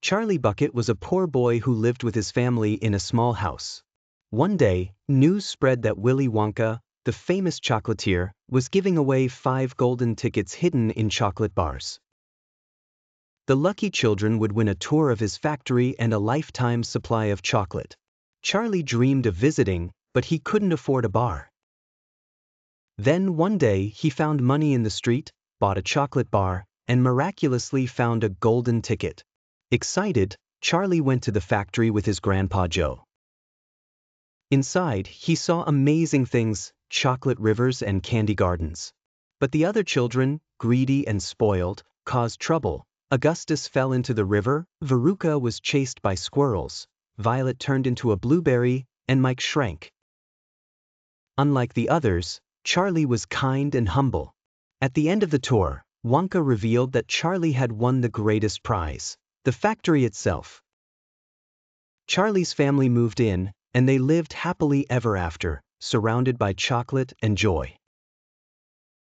Charlie Bucket was a poor boy who lived with his family in a small house. One day, news spread that Willy Wonka, the famous chocolatier, was giving away 5 golden tickets hidden in chocolate bars. The lucky children would win a tour of his factory and a lifetime supply of chocolate. Charlie dreamed of visiting, but he couldn't afford a bar. Then one day he found money in the street, bought a chocolate bar, and miraculously found a golden ticket. Excited, Charlie went to the factory with his grandpa Joe. Inside, he saw amazing things, chocolate rivers and candy gardens. But the other children, greedy and spoiled, caused trouble. Augustus fell into the river, Veruca was chased by squirrels, Violet turned into a blueberry, and Mike shrank. Unlike the others, Charlie was kind and humble. At the end of the tour, Wonka revealed that Charlie had won the greatest prize, the factory itself. Charlie's family moved in, and they lived happily ever after, surrounded by chocolate and joy.